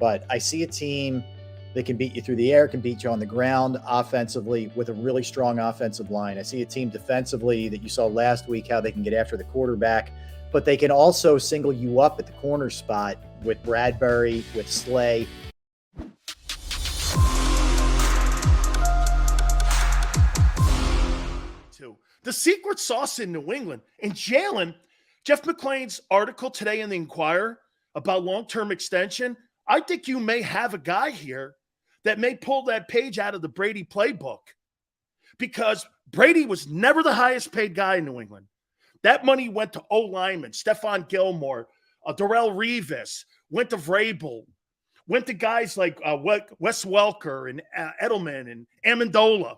but I see a team that can beat you through the air, can beat you on the ground offensively with a really strong offensive line. I see a team defensively that you saw last week, how they can get after the quarterback, but they can also single you up at the corner spot with Bradbury, with Slay. The secret sauce in New England. And Jalen, Jeff McClain's article today in the Inquirer about long-term extension, I think you may have a guy here that may pull that page out of the Brady playbook, because Brady was never the highest paid guy in New England. That money went to O-linemen, Stephon Gilmore, Darrelle Revis, went to Vrabel, went to guys like Wes Welker and Edelman and Amendola.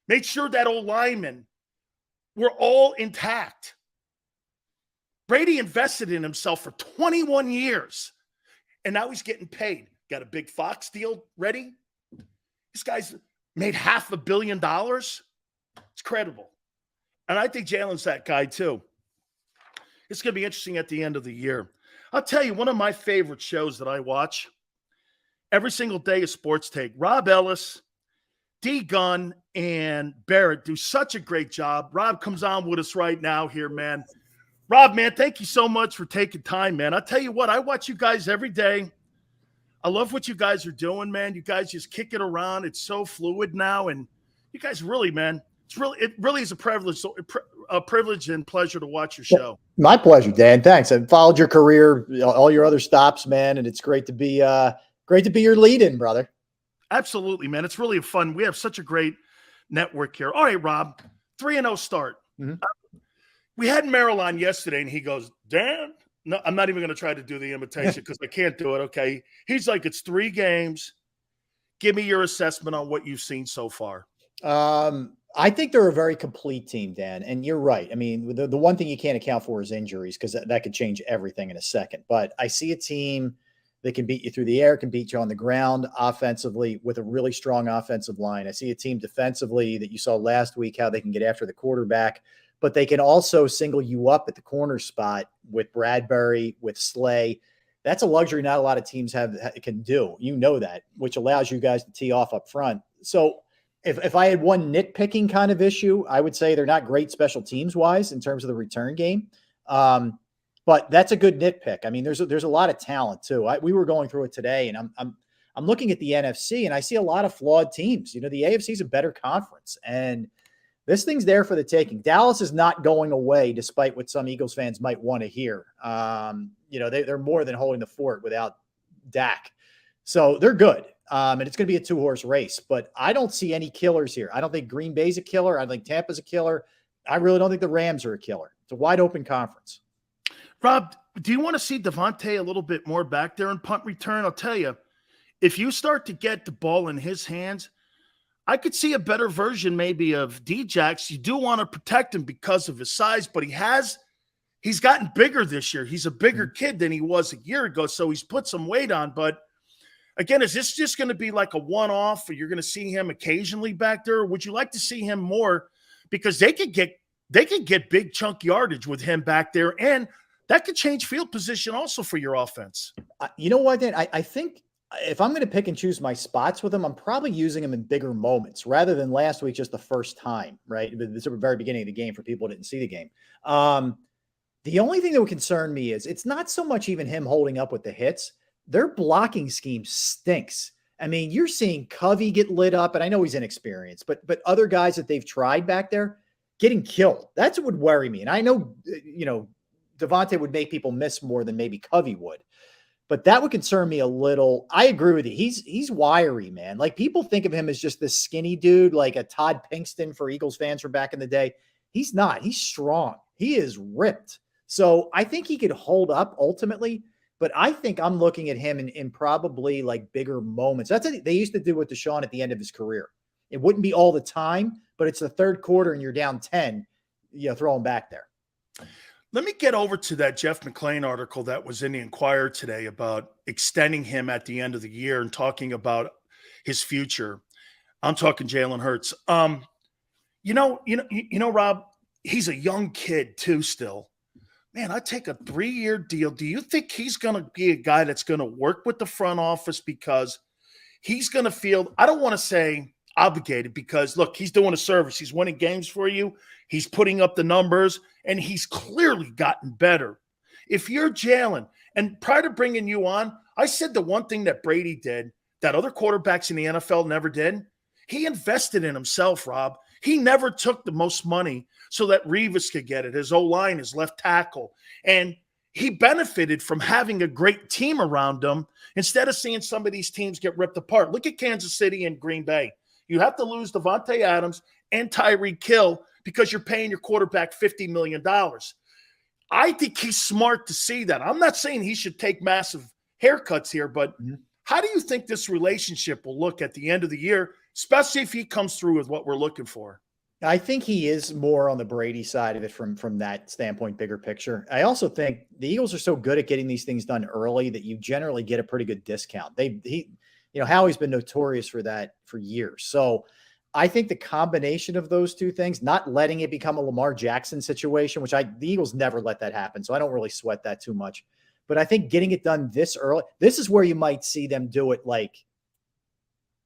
Made sure that O-linemen were all intact. Brady invested in himself for 21 years, and now he's getting paid. Got a big Fox deal ready. This guy's made $500 million. It's credible. And I think Jalen's that guy too. It's going to be interesting at the end of the year. I'll tell you, one of my favorite shows that I watch every single day is Sports Take. Rob Ellis, D. Gunn, and Barrett do such a great job. Rob comes on with us right now here, man. Rob, man, thank you so much for taking time, man. I'll tell you what, I watch you guys every day. I love what you guys are doing, man. You guys just kick it around. It's so fluid now, and you guys really, man, it really is a privilege and pleasure to watch your show. My pleasure, Dan. Thanks. I've followed your career, all your other stops, man, and it's great to be your lead-in, brother. Absolutely, man. It's really fun. We have such a great network here. All right, Rob, 3-0 start. Mm-hmm. We had Merrill on yesterday, and he goes, Dan, no, I'm not even going to try to do the imitation because I can't do it, okay? He's like, it's 3 games. Give me your assessment on what you've seen so far. I think they're a very complete team, Dan, and you're right. I mean, the one thing you can't account for is injuries, because that could change everything in a second. But I see a team that can beat you through the air, can beat you on the ground offensively with a really strong offensive line. I see a team defensively that you saw last week, how they can get after the quarterback, but they can also single you up at the corner spot with Bradbury, with Slay. That's a luxury not a lot of teams can do. You know that, which allows you guys to tee off up front. So if I had one nitpicking kind of issue, I would say they're not great special teams wise in terms of the return game. But that's a good nitpick. I mean, there's a lot of talent too. We were going through it today, and I'm looking at the NFC, and I see a lot of flawed teams. You know, the AFC is a better conference, and this thing's there for the taking. Dallas is not going away, despite what some Eagles fans might want to hear. You know, they're more than holding the fort without Dak, so they're good. And it's going to be a 2-horse race, but I don't see any killers here. I don't think Green Bay's a killer. I think Tampa's a killer. I really don't think the Rams are a killer. It's a wide open conference. Rob, do you want to see Devontae a little bit more back there in punt return? I'll tell you, if you start to get the ball in his hands, I could see a better version maybe of Djax. You do want to protect him because of his size, but he's gotten bigger this year. He's a bigger kid than he was a year ago, so he's put some weight on. But again, is this just going to be like a one-off, or you're going to see him occasionally back there? Or would you like to see him more? Because they could get big chunk yardage with him back there, and that could change field position also for your offense. You know what, Dan? I think if I'm going to pick and choose my spots with him, I'm probably using him in bigger moments rather than last week, just the first time, right? This is the very beginning of the game for people who didn't see the game. The only thing that would concern me is it's not so much even him holding up with the hits. Their blocking scheme stinks. I mean, you're seeing Covey get lit up, and I know he's inexperienced, but other guys that they've tried back there getting killed. That's what would worry me. And I know, you know, Devontae would make people miss more than maybe Covey would, but that would concern me a little. I agree with you. He's wiry, man. Like, people think of him as just this skinny dude, like a Todd Pinkston for Eagles fans from back in the day. He's not. He's strong. He is ripped. So I think he could hold up ultimately, but I think I'm looking at him in probably like bigger moments. That's what they used to do with Deshaun at the end of his career. It wouldn't be all the time, but it's the third quarter and you're down 10, you know, throw him back there. Let me get over to that Jeff McClain article that was in the Inquirer today about extending him at the end of the year and talking about his future. I'm talking Jalen Hurts. You know, Rob, he's a young kid too still. man, I take a 3-year deal. Do you think he's going to be a guy that's going to work with the front office because he's going to feel, I don't want to say obligated because, look, he's doing a service. He's winning games for you. He's putting up the numbers, and he's clearly gotten better. If you're Jalen, and prior to bringing you on, I said the one thing that Brady did that other quarterbacks in the NFL never did. He invested in himself, Rob. He never took the most money so that Revis could get it, his O-line, his left tackle. And he benefited from having a great team around him instead of seeing some of these teams get ripped apart. Look at Kansas City and Green Bay. You have to lose Devontae Adams and Tyreek Hill because you're paying your quarterback $50 million. I think he's smart to see that. I'm not saying he should take massive haircuts here, but how do you think this relationship will look at the end of the year, especially if he comes through with what we're looking for? I think he is more on the Brady side of it from that standpoint, bigger picture. I also think the Eagles are so good at getting these things done early that you generally get a pretty good discount. Howie's been notorious for that for years. So I think the combination of those two things, not letting it become a Lamar Jackson situation, which the Eagles never let that happen. So I don't really sweat that too much. But I think getting it done this early, this is where you might see them do it like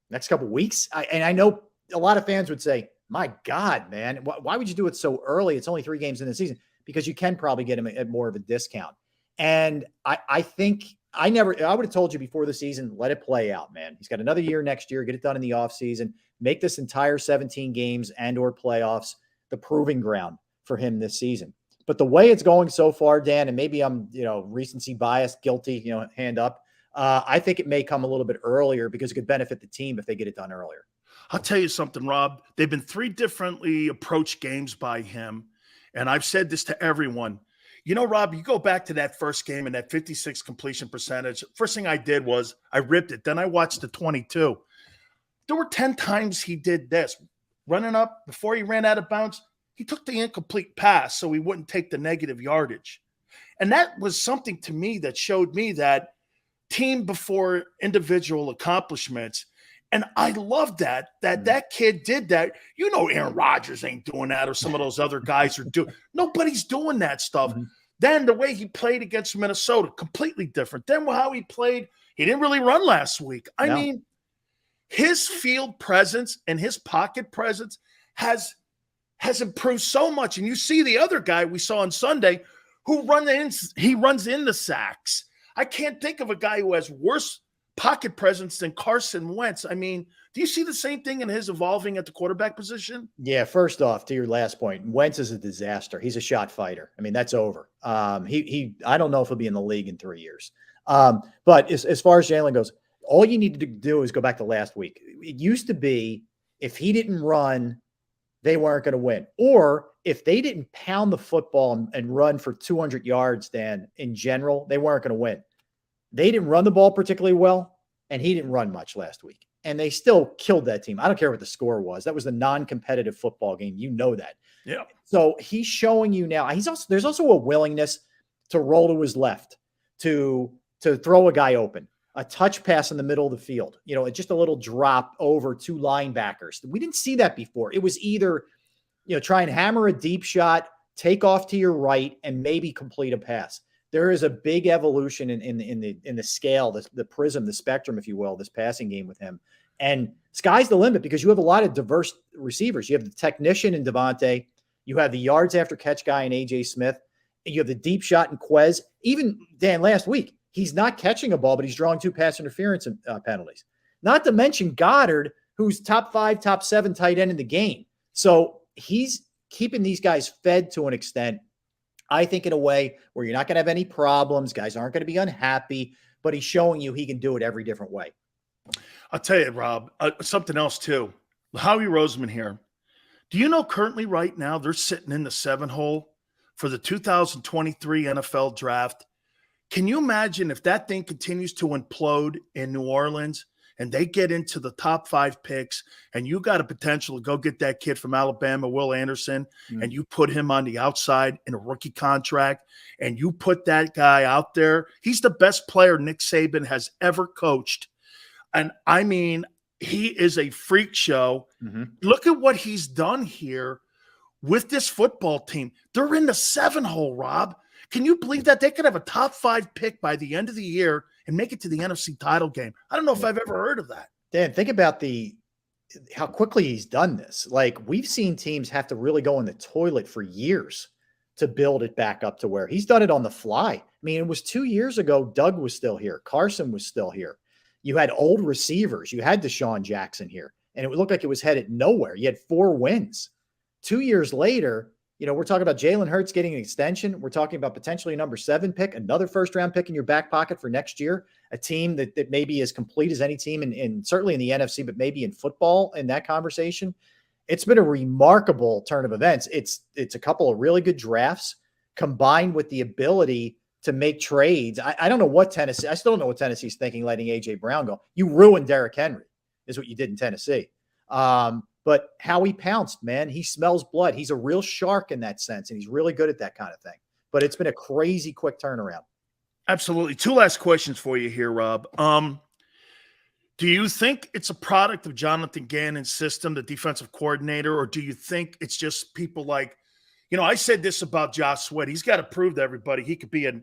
next couple of weeks. And I know a lot of fans would say, my God, man, why would you do it so early? It's only 3 games in the season, because you can probably get him at more of a discount. And I think I would have told you before the season, let it play out, man. He's got another year next year, get it done in the offseason, make this entire 17 games and or playoffs the proving ground for him this season. But the way it's going so far, Dan, and maybe I'm, recency bias, guilty, hand up. I think it may come a little bit earlier because it could benefit the team if they get it done earlier. I'll tell you something, Rob. They've been 3 differently approached games by him. And I've said this to everyone. Rob, you go back to that first game and that 56 completion percentage. First thing I did was I ripped it. Then I watched the 22. There were 10 times he did this. Running up before he ran out of bounds, he took the incomplete pass so he wouldn't take the negative yardage. And that was something to me that showed me that team before individual accomplishments. And I love that kid did that. Aaron Rodgers ain't doing that, or some of those other guys are doing. Nobody's doing that stuff. Mm-hmm. Then the way he played against Minnesota, completely different. Then how he played, he didn't really run last week. I mean, his field presence and his pocket presence has improved so much. And you see the other guy we saw on Sunday who runs in the sacks. I can't think of a guy who has worse pocket presence than Carson Wentz. I mean, do you see the same thing in his evolving at the quarterback position? Yeah, first off, to your last point, Wentz is a disaster. He's a shot fighter. I mean, that's over. I don't know if he'll be in the league in 3 years. But as far as Jalen goes, all you need to do is go back to last week. It used to be if he didn't run, they weren't going to win. Or if they didn't pound the football and run for 200 yards, Dan, in general, they weren't going to win. They didn't run the ball particularly well, and he didn't run much last week. And they still killed that team. I don't care what the score was. That was a non-competitive football game. You know that. Yeah. So he's showing you now. There's also a willingness to roll to his left, to throw a guy open, a touch pass in the middle of the field, just a little drop over 2 linebackers. We didn't see that before. It was either, try and hammer a deep shot, take off to your right, and maybe complete a pass. There is a big evolution in the scale, the prism, the spectrum, if you will, this passing game with him. And sky's the limit because you have a lot of diverse receivers. You have the technician in Devontae. You have the yards after catch guy in A.J. Smith. And you have the deep shot in Quez. Even, Dan, last week, he's not catching a ball, but he's drawing 2 pass interference penalties. Not to mention Goddard, who's top 5, top 7 tight end in the game. So he's keeping these guys fed to an extent, I think, in a way where you're not going to have any problems. Guys aren't going to be unhappy, but he's showing you he can do it every different way. I'll tell you, Rob, something else too. Howie Roseman here. Do you know currently right now they're sitting in the 7 hole for the 2023 NFL draft? Can you imagine if that thing continues to implode in New Orleans and they get into the top 5 picks and you got a potential to go get that kid from Alabama, Will Anderson, and you put him on the outside in a rookie contract and you put that guy out there? He's the best player Nick Saban has ever coached. And I mean, he is a freak show. Mm-hmm. Look at what he's done here with this football team. They're in the 7 hole, Rob. Can you believe that they could have a top 5 pick by the end of the year and make it to the NFC title game? I don't know if I've ever heard of that. Dan, think about how quickly he's done this. Like, we've seen teams have to really go in the toilet for years to build it back up to where he's done it on the fly. I mean, it was 2 years ago. Doug was still here. Carson was still here. You had old receivers. You had Deshaun Jackson here, and it looked like it was headed nowhere. You had 4 wins. 2 years later, we're talking about Jalen Hurts getting an extension. We're talking about potentially a number 7 pick, another first-round pick in your back pocket for next year, a team that may be as complete as any team in certainly in the NFC, but maybe in football in that conversation. It's been a remarkable turn of events. It's a couple of really good drafts combined with the ability to make trades. I don't know what Tennessee – I still don't know what Tennessee's thinking letting A.J. Brown go. You ruined Derrick Henry is what you did in Tennessee. But Howie pounced, man. He smells blood. He's a real shark in that sense, and he's really good at that kind of thing. But it's been a crazy quick turnaround. Absolutely. 2 last questions for you here, Rob. Do you think it's a product of Jonathan Gannon's system, the defensive coordinator, or do you think it's just people like, I said this about Josh Sweat. He's got to prove to everybody he could be a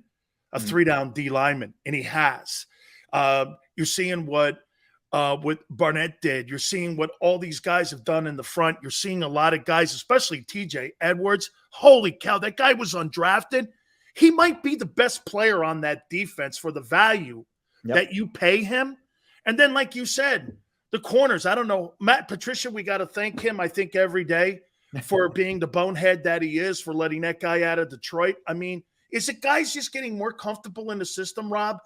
3-down D lineman, and he has. You're seeing what Barnett did. You're seeing what all these guys have done in the front. You're seeing a lot of guys, especially TJ Edwards. Holy cow, that guy was undrafted. He might be the best player on that defense for the value that you pay him. And then, like you said, the corners, I don't know. Matt Patricia, we got to thank him, I think, every day for being the bonehead that he is, for letting that guy out of Detroit. I mean, is it guys just getting more comfortable in the system, Rob?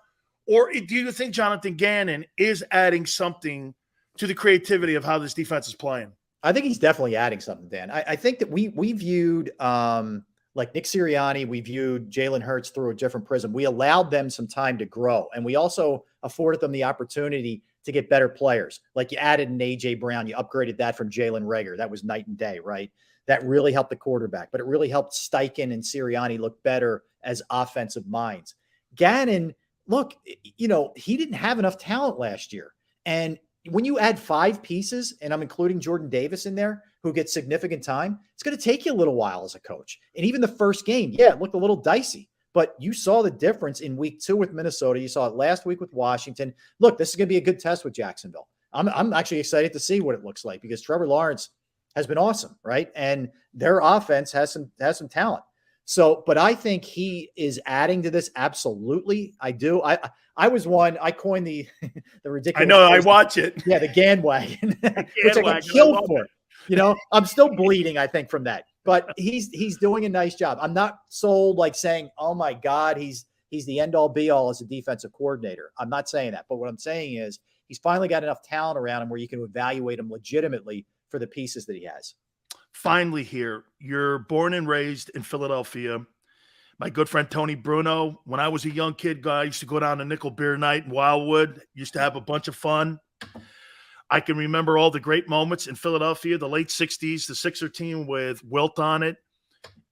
Or do you think Jonathan Gannon is adding something to the creativity of how this defense is playing? I think he's definitely adding something, Dan. I think that we viewed like Nick Sirianni, we viewed Jalen Hurts through a different prism. We allowed them some time to grow, and we also afforded them the opportunity to get better players. Like, you added an A.J. Brown, you upgraded that from Jalen Reagor. That was night and day, right? That really helped the quarterback, but it really helped Steichen and Sirianni look better as offensive minds. Gannon, look, he didn't have enough talent last year. And when you add 5 pieces, and I'm including Jordan Davis in there, who gets significant time, it's going to take you a little while as a coach. And even the first game, it looked a little dicey, but you saw the difference in week 2 with Minnesota. You saw it last week with Washington. Look, this is going to be a good test with Jacksonville. I'm actually excited to see what it looks like, because Trevor Lawrence has been awesome, right? And their offense has some talent. So, but I think he is adding to this. Absolutely. I do. I coined the ridiculous. I know. I watch it. Yeah. The Gan wagon, which I got killed for. I'm still bleeding, I think, from that, but he's doing a nice job. I'm not sold like saying, oh my God, he's the end all be all as a defensive coordinator. I'm not saying that, but what I'm saying is he's finally got enough talent around him where you can evaluate him legitimately for the pieces that he has. Finally here, you're born and raised in Philadelphia. My good friend Tony Bruno, when I was a young kid, I used to go down to Nickel Beer Night in Wildwood, used to have a bunch of fun. I can remember all the great moments in Philadelphia, the late 60s, the Sixer team with Wilt on it.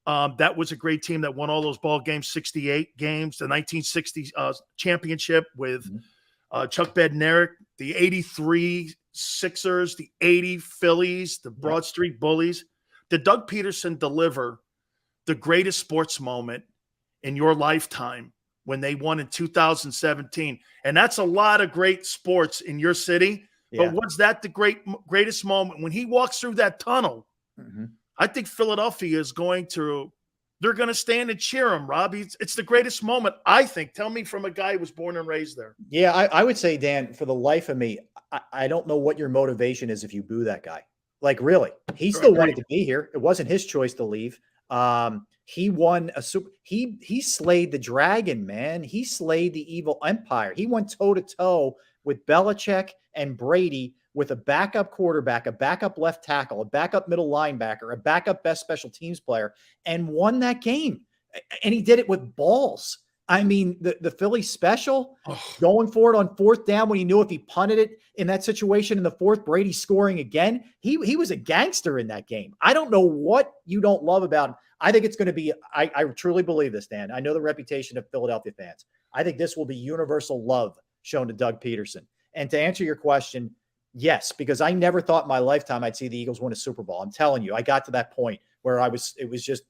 That was a great team that won all those ball games, 68 games, the 1960 championship with Chuck Bednarik, the 83 Sixers, the 80 Phillies, the Broad Street Bullies. Did Doug Peterson deliver the greatest sports moment in your lifetime when they won in 2017? And that's a lot of great sports in your city. Yeah. But was that the greatest moment when he walks through that tunnel? I think Philadelphia is they're going to stand and cheer him, Rob. It's the greatest moment, I think. Tell me from a guy who was born and raised there. Yeah, I would say, Dan, for the life of me, I don't know what your motivation is if you boo that guy. Like, really, he still wanted to be here. It wasn't his choice to leave. He won he slayed the dragon, man. He slayed the evil empire. He went toe to toe with Belichick and Brady with a backup quarterback, a backup left tackle, a backup middle linebacker, a backup best special teams player, and won that game. And he did it with balls. I mean, the Philly special, going for it on 4th down when he knew if he punted it in that situation in the 4th, Brady scoring again. He was a gangster in that game. I don't know what you don't love about him. I think it's going to be, I truly believe this, Dan. I know the reputation of Philadelphia fans. I think this will be universal love shown to Doug Peterson. And to answer your question, yes, because I never thought in my lifetime I'd see the Eagles win a Super Bowl. I'm telling you, I got to that point where it was just,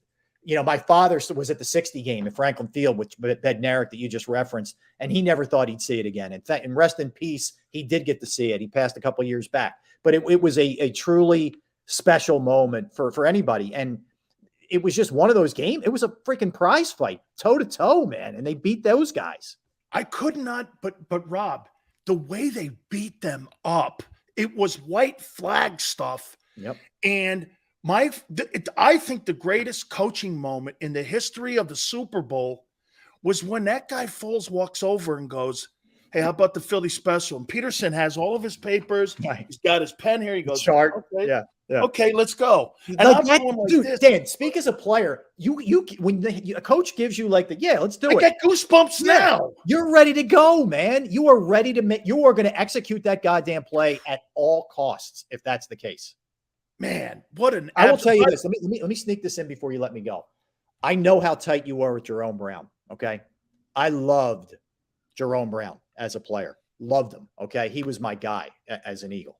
my father was at the 60 game at Franklin Field with Bednarik that you just referenced, and he never thought he'd see it again. And rest in peace, he did get to see it. He passed a couple years back, but it was a truly special moment for anybody. And it was just one of those games. It was a freaking prize fight, toe to toe, man. And they beat those guys. I could not, but Rob, the way they beat them up, it was white flag stuff. Yep. And I think the greatest coaching moment in the history of the Super Bowl was when that guy Foles walks over and goes, "Hey, how about the Philly special?" And Peterson has all of his papers. Right. He's got his pen here. He goes, chart. Okay, yeah. okay, let's go. And like I'm going like dude, this. Dan, speak as a player. When a coach gives you let's do it. I get goosebumps now. You're ready to go, man. You are ready to you are going to execute that goddamn play at all costs if that's the case. Man, what an! I will tell you this. Let me sneak this in before you let me go. I know how tight you are with Jerome Brown. Okay, I loved Jerome Brown as a player. Loved him. Okay, he was my guy as an Eagle.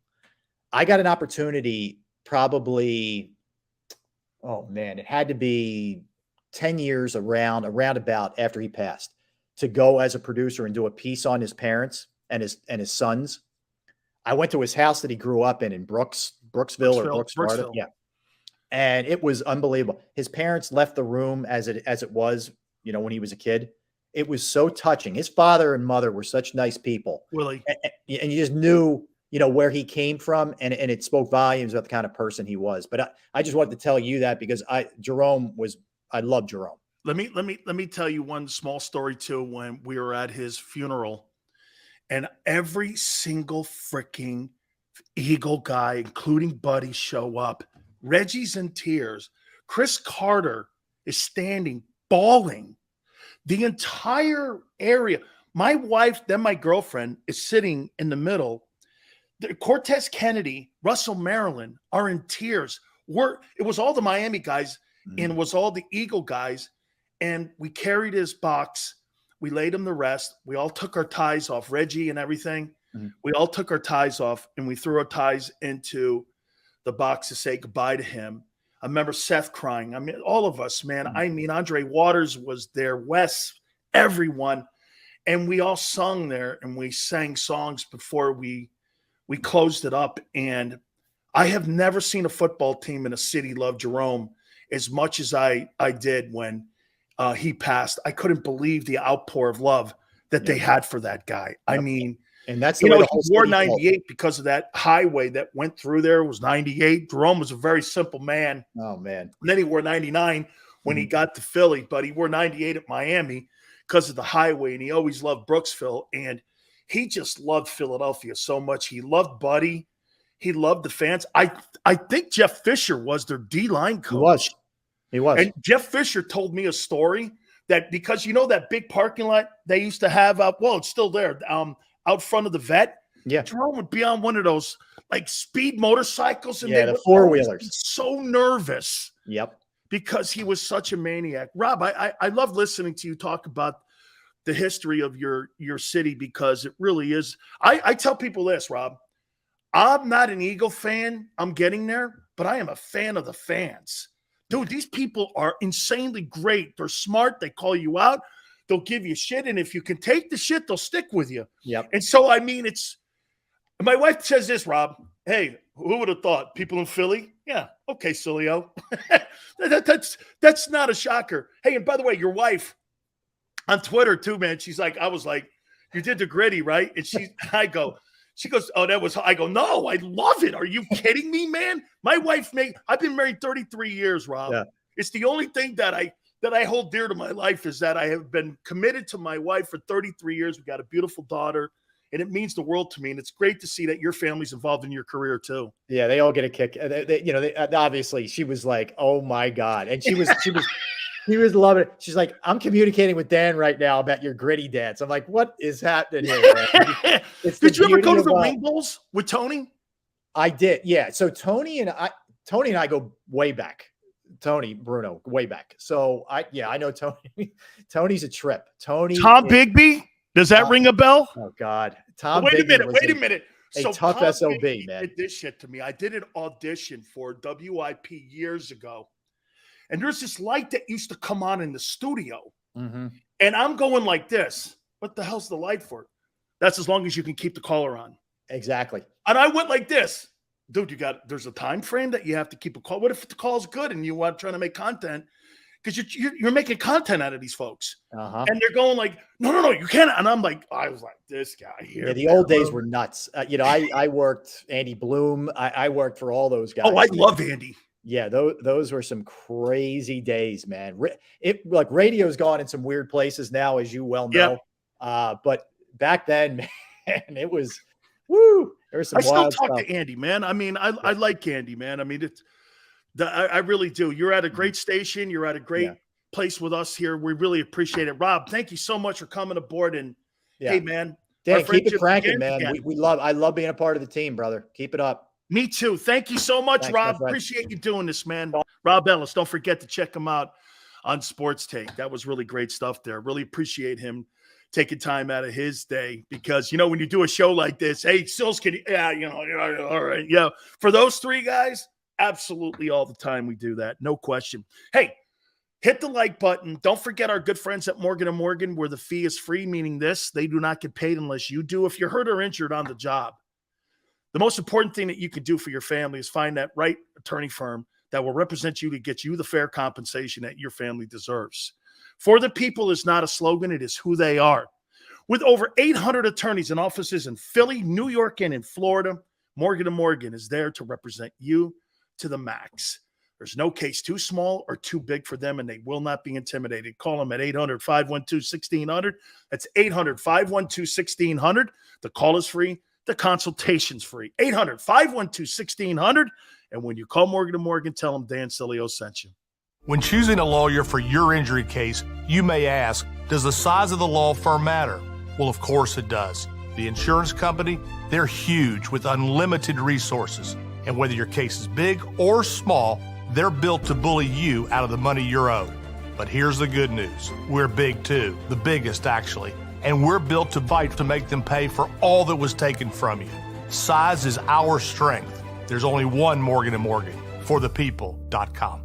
I got an opportunity probably, oh man, it had to be 10 years about after he passed, to go as a producer and do a piece on his parents and his sons. I went to his house that he grew up in Brooksville. Yeah. And it was unbelievable. His parents left the room as it was, when he was a kid. It was so touching. His father and mother were such nice people. Really? And you just knew, where he came from, and it spoke volumes about the kind of person he was. But I just wanted to tell you that because I love Jerome. Let me tell you one small story too. When we were at his funeral, and every single freaking Eagle guy, including Buddy, show up. Reggie's in tears. Chris Carter is standing, bawling. The entire area. My wife, then my girlfriend, is sitting in the middle. Cortez Kennedy, Russell Maryland are in tears. It was all the Miami guys, and it was all the Eagle guys. And we carried his box. We laid him to rest. We all took our ties off, Reggie and everything. Mm-hmm. We all took our ties off, and we threw our ties into the box to say goodbye to him. I remember Seth crying. I mean, all of us, man. Mm-hmm. I mean, Andre Waters was there, Wes, everyone. And we all sung there, and we sang songs before we closed it up. And I have never seen a football team in a city love Jerome as much as I did when he passed. I couldn't believe the outpour of love that they had for that guy. I mean, and that's the way the whole he wore 98 because of that highway that went through there. It was 98. Jerome was a very simple man. Oh, man. And then he wore 99 when he got to Philly, but he wore 98 at Miami because of the highway, and he always loved Brooksville, and he just loved Philadelphia so much. He loved Buddy. He loved the fans. I think Jeff Fisher was their D-line coach. He was. And Jeff Fisher told me a story that because that big parking lot they used to have out, well, it's still there, out front of the vet. Yeah. Jerome would be on one of those like speed motorcycles, and the four-wheelers. So nervous. Yep. Because he was such a maniac. Rob, I love listening to you talk about the history of your city, because it really is. I tell people this, Rob. I'm not an Eagle fan. I'm getting there, but I am a fan of the fans. Dude, these people are insanely great. They're smart. They call you out. They'll give you shit. And if you can take the shit, they'll stick with you. Yep. And so, I mean, my wife says this, Rob. Hey, who would have thought? People in Philly? Yeah. Okay, Sileo. That's not a shocker. Hey, and by the way, your wife on Twitter too, man, she's like, I was like, you did the gritty, right? And she goes, oh, that was, I go, no, I love it. Are you kidding me, man? My wife I've been married 33 years, Rob. Yeah. It's the only thing that I hold dear to my life is that I have been committed to my wife for 33 years. We got a beautiful daughter, and it means the world to me. And it's great to see that your family's involved in your career too. Yeah, they all get a kick. Obviously she was like, oh my God. And she was loving it. She's like, I'm communicating with Dan right now about your gritty dance. I'm like, what is happening here? Did you ever go to the Wing Bowls with Tony? I did. Yeah. So Tony and I go way back. Tony Bruno, way back. So I know Tony. Tony's a trip. Tom Bigby. Does that ring a bell? Oh God. Wait a minute. So tough Tom SOB, Bigby man. did this shit to me. I did an audition for WIP years ago. And there's this light that used to come on in the studio. Mm-hmm. And I'm going like this. What the hell's the light for? That's as long as you can keep the caller on. Exactly. And I went like this. Dude, there's a time frame that you have to keep a call. What if the call's good and you want trying to make content? Because you're making content out of these folks. Uh-huh. And they're going like, no, you can't. And I'm like, I was like, this guy here. Yeah, the old days were nuts. I worked Andy Bloom. I worked for all those guys. Oh, I love Andy. Yeah, those were some crazy days, man. Radio's gone in some weird places now, as you well know. Yep. But back then, man, it was woo. There was some. I still talk to Andy, man. I mean, I like Andy, man. I mean, I really do. You're at a great station. You're at a great place with us here. We really appreciate it, Rob. Thank you so much for coming aboard. And hey, man, Dan, keep it cranking, man. I love being a part of the team, brother. Keep it up. Me too. Thank you so much, Thanks, Rob. Appreciate you doing this, man. Rob Ellis. Don't forget to check him out on Sports Take. That was really great stuff there. Really appreciate him taking time out of his day because, when you do a show like this, hey, Sills, all right. Yeah. For those three guys, absolutely all the time we do that. No question. Hey, hit the like button. Don't forget our good friends at Morgan & Morgan, where the fee is free, meaning this, they do not get paid unless you do. If you're hurt or injured on the job, the most important thing that you can do for your family is find that right attorney firm that will represent you to get you the fair compensation that your family deserves. For the people is not a slogan. It is who they are. With over 800 attorneys and offices in Philly, New York, and in Florida, Morgan & Morgan is there to represent you to the max. There's no case too small or too big for them, and they will not be intimidated. Call them at 800-512-1600. That's 800-512-1600. The call is free. The consultation's free. 800-512-1600. And when you call Morgan & Morgan, tell them Dan Sileo sent you. When choosing a lawyer for your injury case, you may ask, does the size of the law firm matter? Well, of course it does. The insurance company, they're huge with unlimited resources. And whether your case is big or small, they're built to bully you out of the money you're owed. But here's the good news. We're big too, the biggest actually. And we're built to fight to make them pay for all that was taken from you. Size is our strength. There's only one Morgan & Morgan, forthepeople.com.